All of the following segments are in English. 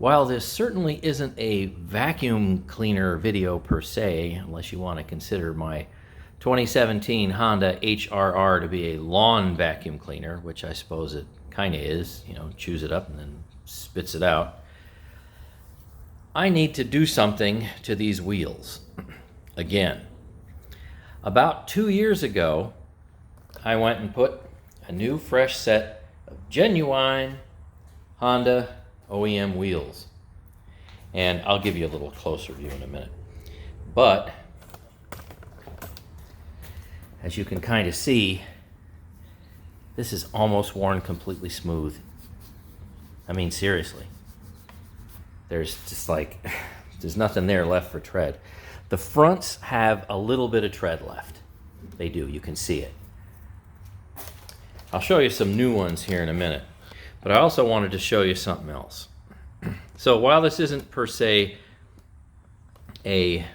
While this certainly isn't a vacuum cleaner video per se, unless you want to consider my 2017 Honda HRR to be a lawn vacuum cleaner, which I suppose it kind of is, you know, chews it up and then spits it out, I need to do something to these wheels. Again, about 2 years ago, I went and put a new fresh set of genuine Honda OEM wheels. And I'll give you a little closer view in a minute. But as you can kind of see, this is almost worn completely smooth. I mean, seriously. There's just like, there's nothing there left for tread. The fronts have a little bit of tread left. They do, you can see it. I'll show you some new ones here in a minute. But I also wanted to show you something else. So while this isn't per se a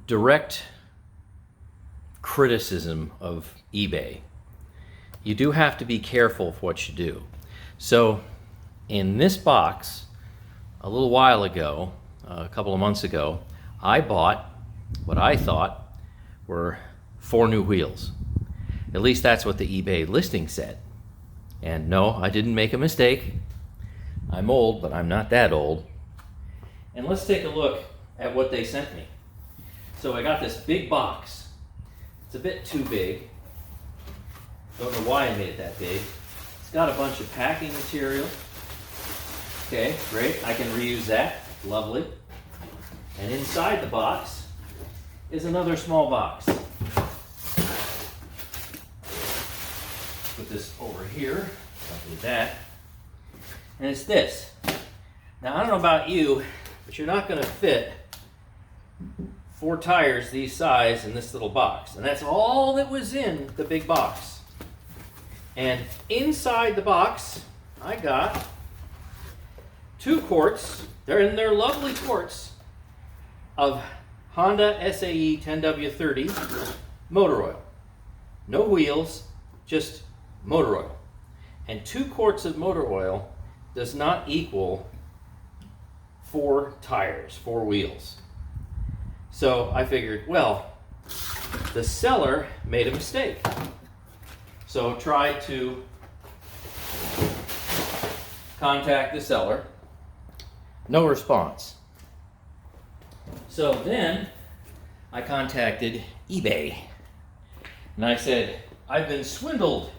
direct criticism of eBay, you do have to be careful of what you do. So in this box, a little while ago, a couple of months ago, I bought what I thought were 4 new wheels. At least that's what the eBay listing said. And no, I didn't make a mistake. I'm old, but I'm not that old. And let's take a look at what they sent me. So I got this big box. It's a bit too big. Don't know why I made it that big. It's got a bunch of packing material. Okay, great. I can reuse that. Lovely. And inside the box is another small box. Put this over here, don't do that. And it's this. Now I don't know about you, but you're not going to fit 4 tires these size in this little box. And that's all that was in the big box. And inside the box, I got 2 quarts. They're in their lovely quarts of Honda SAE 10W30 motor oil. No wheels, just motor oil. And 2 quarts of motor oil does not equal 4 tires, 4 wheels. So I figured, well, the seller made a mistake. So tried to contact the seller. No response. So then I contacted eBay. And I said, I've been swindled.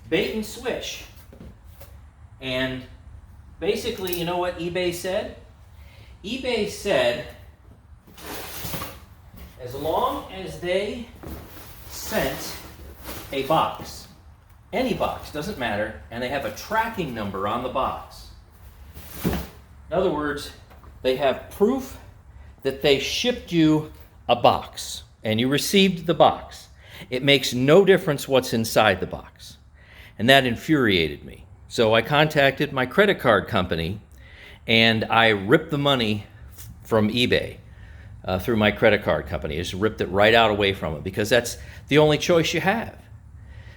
Bait and switch. And basically, you know what eBay said? eBay said, as long as they sent a box, any box, doesn't matter, and they have a tracking number on the box. In other words, they have proof that they shipped you a box and you received the box. It makes no difference what's inside the box. And that infuriated me. So I contacted my credit card company and I ripped the money from eBay through my credit card company. I just ripped it right out away from it because that's the only choice you have.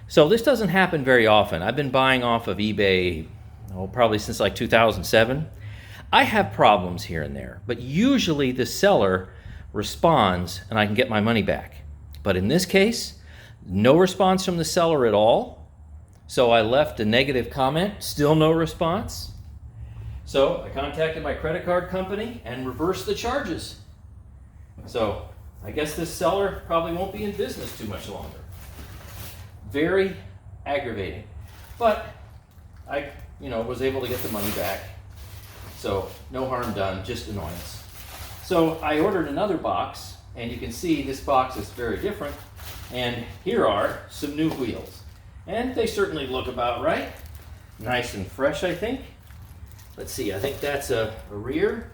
So this doesn't happen very often. I've been buying off of eBay probably since like 2007. I have problems here and there, but usually the seller responds and I can get my money back. But in this case, no response from the seller at all. So I left a negative comment, still no response. So I contacted my credit card company and reversed the charges. So I guess this seller probably won't be in business too much longer. Very aggravating. But I, was able to get the money back. So no harm done, just annoyance. So I ordered another box, and you can see this box is very different. And here are some new wheels. And they certainly look about right. Nice and fresh, I think. Let's see, I think that's a rear.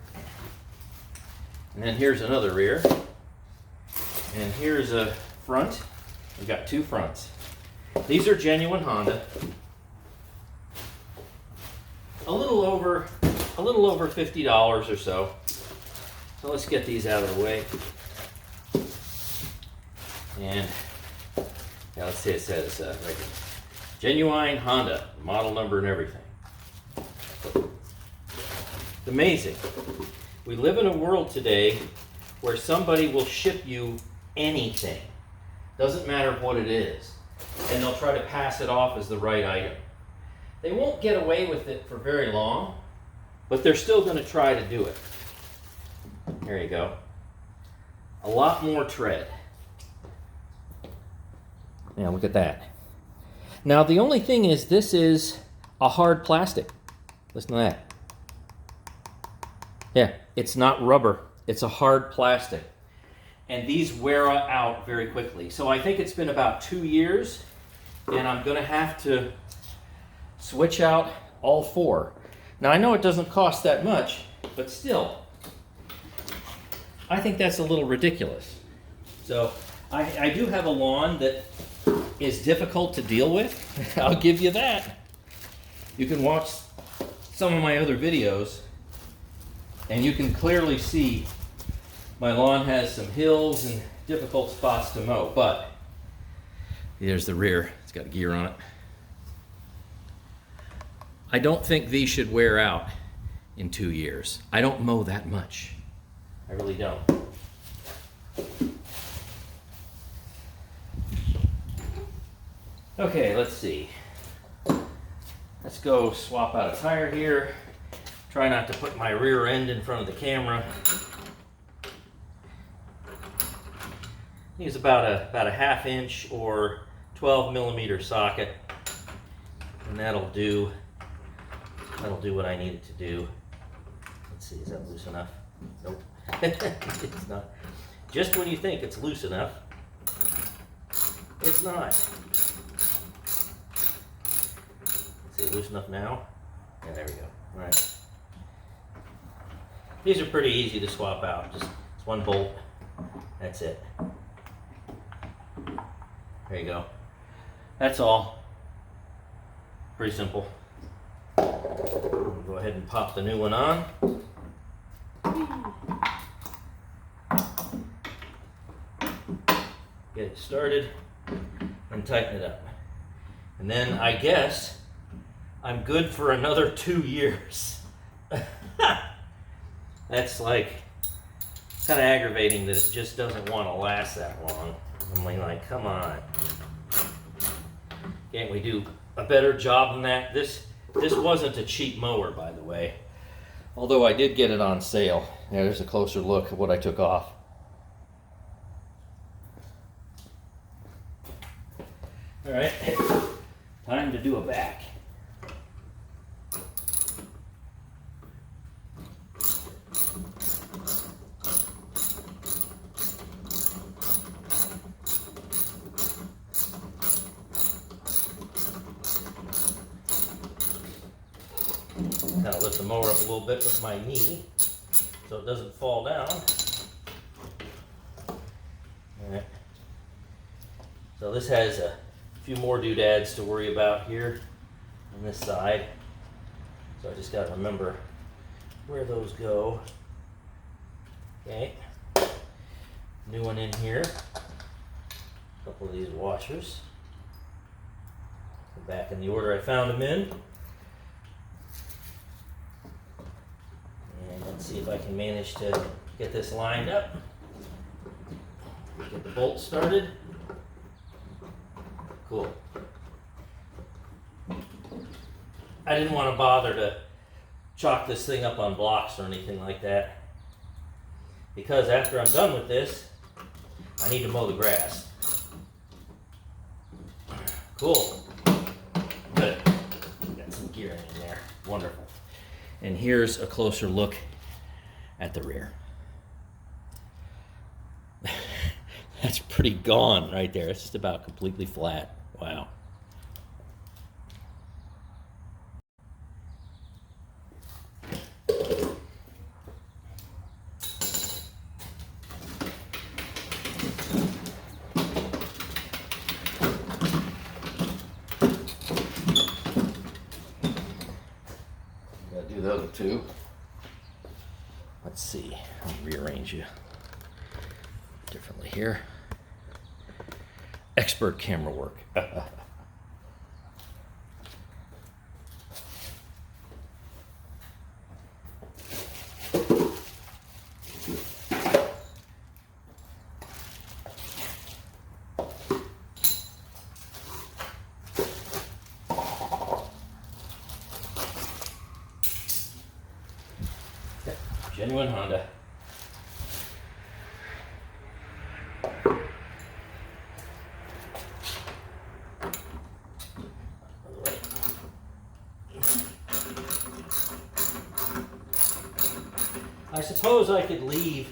And then here's another rear. And here's a front. We've got 2 fronts. These are genuine Honda. A little over $50 or so. So let's get these out of the way. And yeah, let's see, it says right here, genuine Honda, model number and everything. It's amazing. We live in a world today where somebody will ship you anything. Doesn't matter what it is. And they'll try to pass it off as the right item. They won't get away with it for very long, but they're still going to try to do it. There you go. A lot more tread. Now look at that. Now the only thing is, this is a hard plastic. Listen to that. Yeah, it's not rubber. It's a hard plastic. And these wear out very quickly. So I think it's been about 2 years, and I'm going to have to switch out all 4. Now I know it doesn't cost that much, but still, I think that's a little ridiculous. So I do have a lawn that is difficult to deal with. I'll give you that. You can watch some of my other videos and you can clearly see my lawn has some hills and difficult spots to mow, but here's the rear. It's got a gear on it. I don't think these should wear out in 2 years. I don't mow that much. I really don't. Okay, let's see. Let's go swap out a tire here. Try not to put my rear end in front of the camera. Use about a 1/2 inch or 12 millimeter socket, and that'll do what I need it to do. Let's see, is that loose enough? Nope. It's not. Just when you think it's loose enough, it's not. Let's see, loose enough now? Yeah, there we go. All right. These are pretty easy to swap out. Just it's one bolt. That's it. There you go. That's all. Pretty simple. Go ahead and pop the new one on. Get it started and tighten it up. And then I guess I'm good for another 2 years. That's like kind of aggravating that it just doesn't want to last that long. I'm like, come on. Can't we do a better job than that? This wasn't a cheap mower, by the way. Although I did get it on sale. Yeah, there's a closer look at what I took off. All right, time to do a back. Kind of lift the mower up a little bit with my knee so it doesn't fall down. All right. So this has a few more doodads to worry about here on this side. So I just got to remember where those go. Okay. New one in here. A couple of these washers. Go back in the order I found them in. And let's see if I can manage to get this lined up. Get the bolt started. Cool. I didn't want to bother to chalk this thing up on blocks or anything like that, because after I'm done with this, I need to mow the grass. Cool. Good. Got some gearing in there. Wonderful. And here's a closer look at the rear. That's pretty gone right there. It's just about completely flat. Wow. Gotta do the other two. Let's see. I'll rearrange you differently here. Expert camera work. Genuine Honda. I suppose I could leave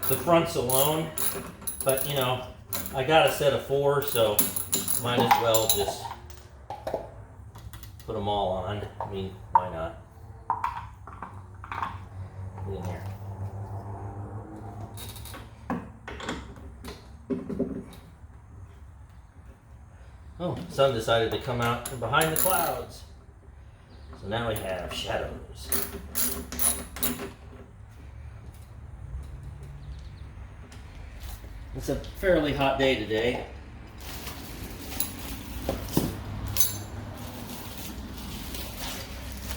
the fronts alone, but you know, I got a set of 4, so might as well just put them all on. I mean, why not? Get in here. Oh, the sun decided to come out from behind the clouds. So now we have shadows. It's a fairly hot day today.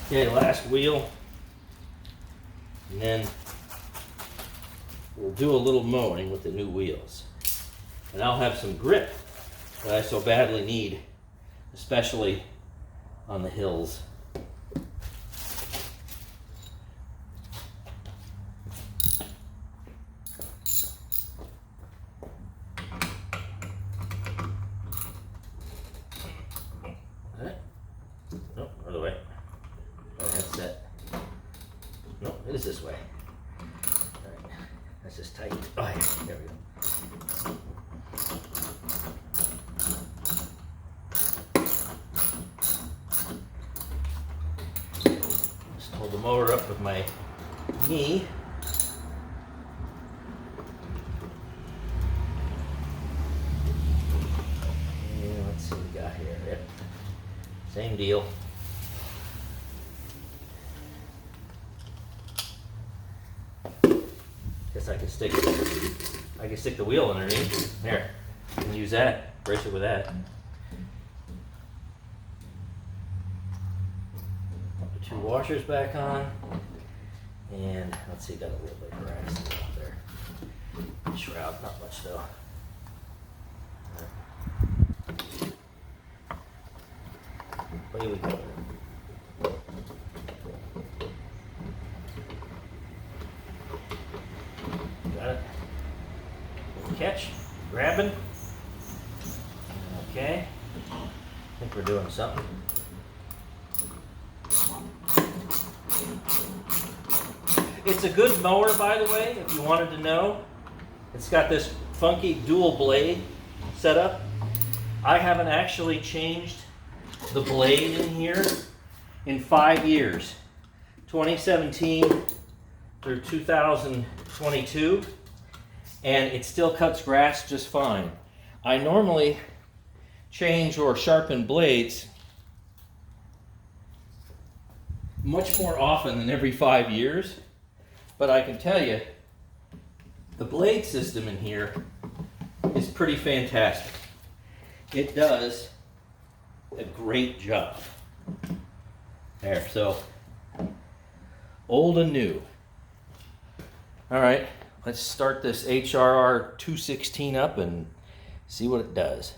Okay, last wheel. And then we'll do a little mowing with the new wheels. And I'll have some grip that I so badly need, especially on the hills. Nope, other way. Oh, that's set. No, it is this way. Alright, that's just tight. Oh, yeah, there we go. Just hold the mower up with my knee. And let's see what we got here. Yep. Same deal. Guess I can stick the wheel underneath. There. I can use that. Brace it with that. Put the 2 washers back on. And let's see, got a little bit of grass out there. Shroud, not much though. Away we go. Got it. Catch, grabbing. Okay. I think we're doing something. It's a good mower, by the way, if you wanted to know. It's got this funky dual blade setup. I haven't actually changed the blade in here in 5 years, 2017 through 2022, and it still cuts grass just fine. I normally change or sharpen blades much more often than every 5 years, but I can tell you the blade system in here is pretty fantastic. It does a great job. There, so old and new. All right, let's start this HRR216 up and see what it does.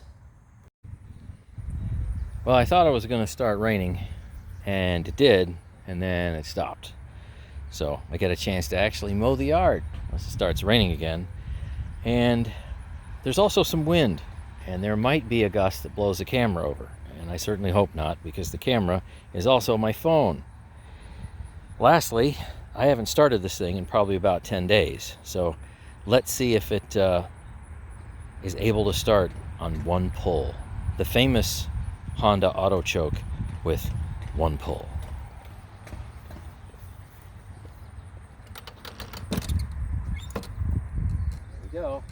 Well, I thought it was going to start raining, and it did, and then it stopped. So I get a chance to actually mow the yard once it starts raining again. And there's also some wind, and there might be a gust that blows the camera over. And I certainly hope not, because the camera is also my phone. Lastly, I haven't started this thing in probably about 10 days. So let's see if it is able to start on one pull. The famous Honda auto choke with one pull. There we go.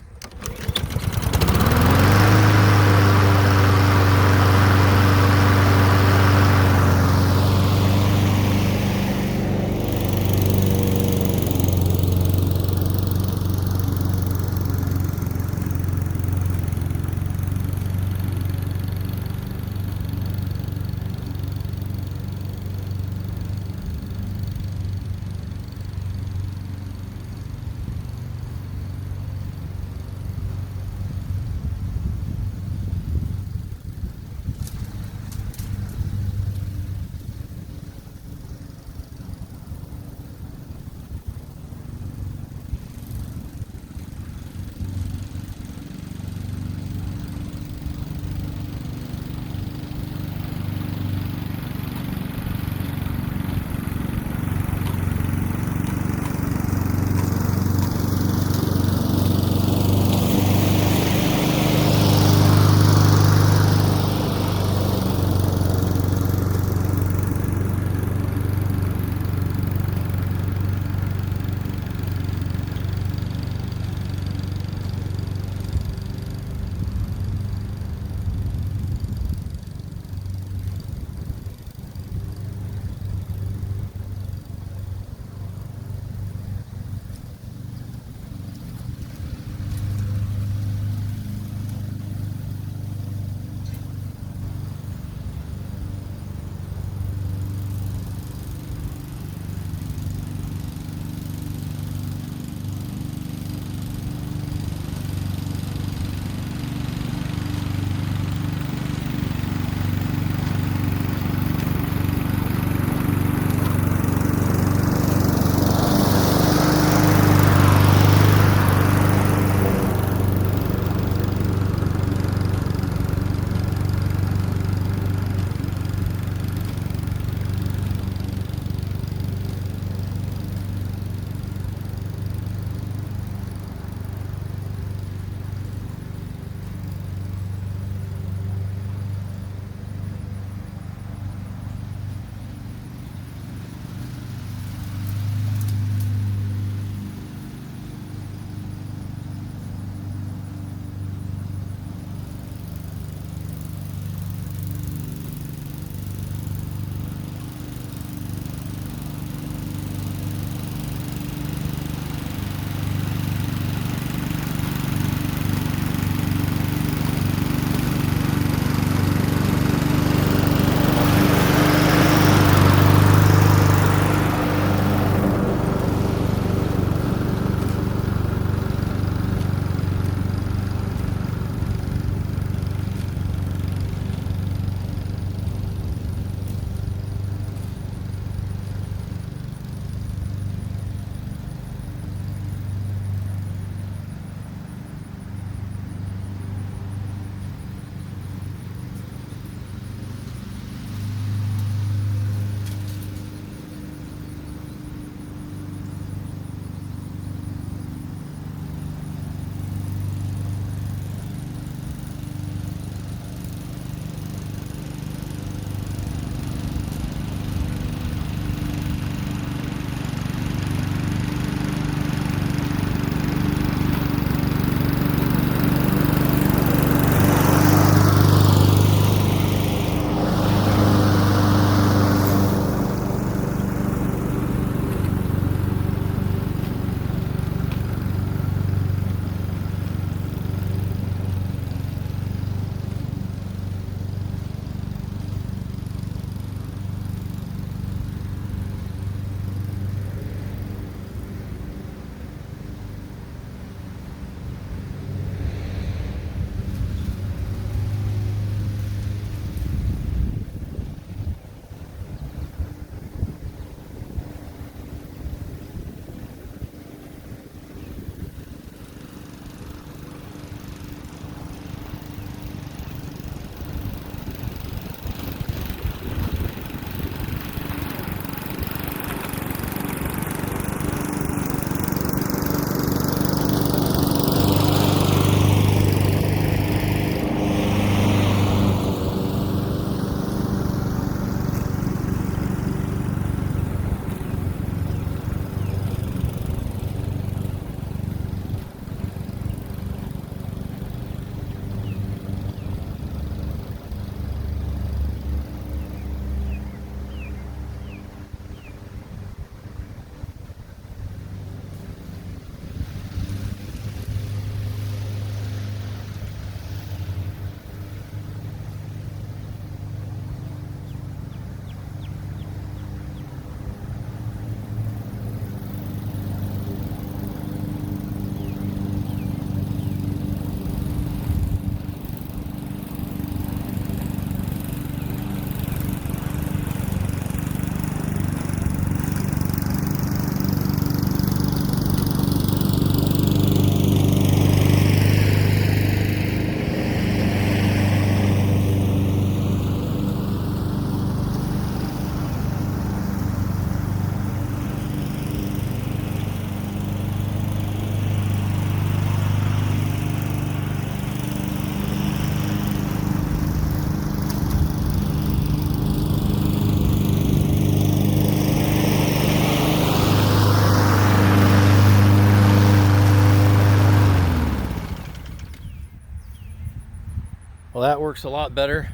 works a lot better.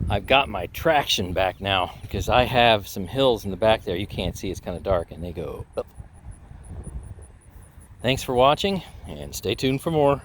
I've got my traction back now because I have some hills in the back there. You can't see, it's kind of dark, and they go up. Thanks for watching, and stay tuned for more.